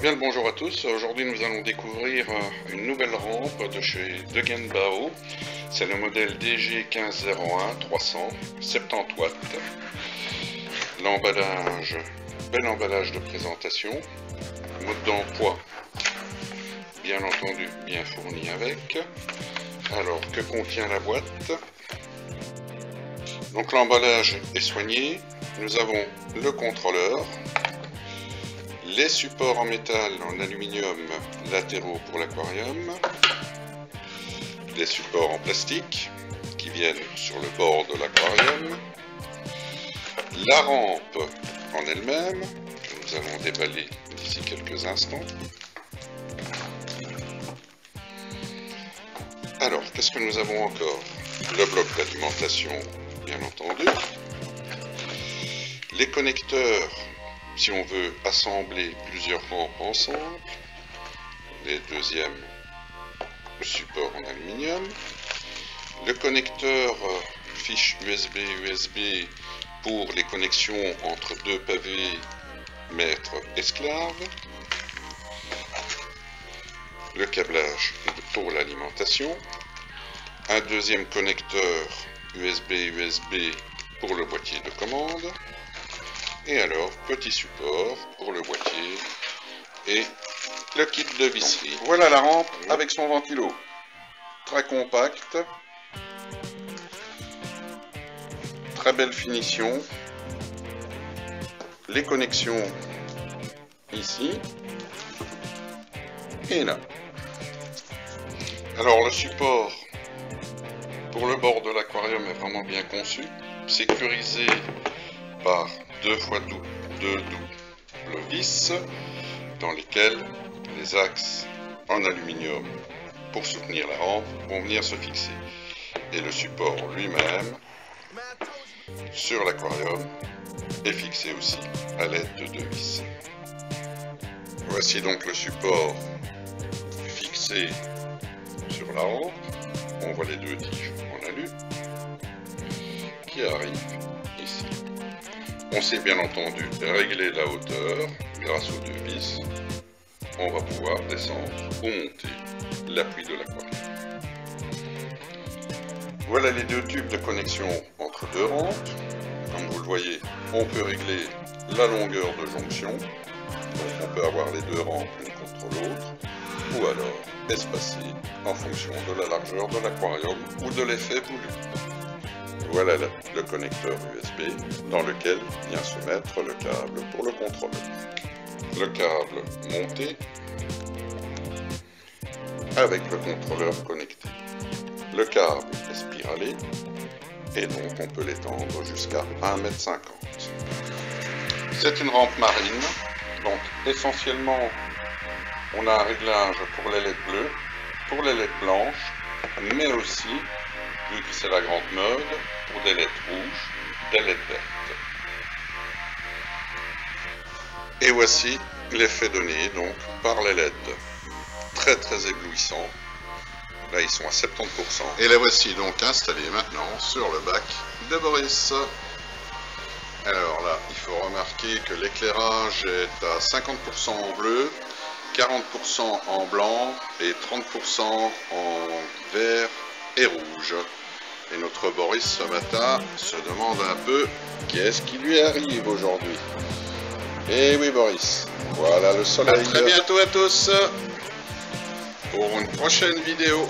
Bien le bonjour à tous, aujourd'hui nous allons découvrir une nouvelle rampe de chez Degen-Bao. C'est le modèle DG1501 300, 70 watts. L'emballage, bel emballage de présentation, mode d'emploi bien entendu bien fourni avec. Alors que contient la boîte? Donc l'emballage est soigné, nous avons le contrôleur, les supports en métal, en aluminium latéraux pour l'aquarium, des supports en plastique qui viennent sur le bord de l'aquarium, la rampe en elle-même que nous allons déballer d'ici quelques instants. Alors, qu'est-ce que nous avons encore? Le bloc d'alimentation, bien entendu, les connecteurs si on veut assembler plusieurs rampes ensemble, les deuxièmes supports en aluminium, le connecteur fiche USB pour les connexions entre deux pavés maître-esclave, le câblage pour l'alimentation, un deuxième connecteur USB pour le boîtier de commande, et alors petit support pour le boîtier et le kit de visserie. Voilà la rampe avec son ventilo, très compact, très belle finition, les connexions ici et là. Alors le support pour le bord de l'aquarium est vraiment bien conçu, sécurisé par deux doubles vis dans lesquelles les axes en aluminium pour soutenir la rampe vont venir se fixer. Et le support lui-même sur l'aquarium est fixé aussi à l'aide de deux vis. Voici donc le support fixé sur la rampe. On voit les deux tiges en alu qui arrivent ici. On sait bien entendu régler la hauteur grâce aux deux vis. On va pouvoir descendre ou monter l'appui de l'aquarium. Voilà les deux tubes de connexion entre deux rampes. Comme vous le voyez, on peut régler la longueur de jonction. Donc on peut avoir les deux rampes l'une contre l'autre, ou alors espacer en fonction de la largeur de l'aquarium ou de l'effet voulu. Voilà le connecteur USB dans lequel vient se mettre le câble pour le contrôleur. Le câble monté avec le contrôleur connecté. Le câble est spiralé et donc on peut l'étendre jusqu'à 1,50 m. C'est une rampe marine, donc essentiellement on a un réglage pour les LED bleues, pour les LED blanches, mais aussi, vu que c'est la grande mode, pour des LED rouges, des LED vertes. Et voici l'effet donné donc par les LED. Très très éblouissant. Là ils sont à 70%. Et la voici donc installée maintenant sur le bac de Boris. Alors là, il faut remarquer que l'éclairage est à 50% en bleu, 40% en blanc et 30% en vert et rouge. Et notre Boris ce matin se demande un peu qu'est-ce qui lui arrive aujourd'hui. Et oui Boris, voilà le soleil. À très bientôt à tous pour une prochaine vidéo.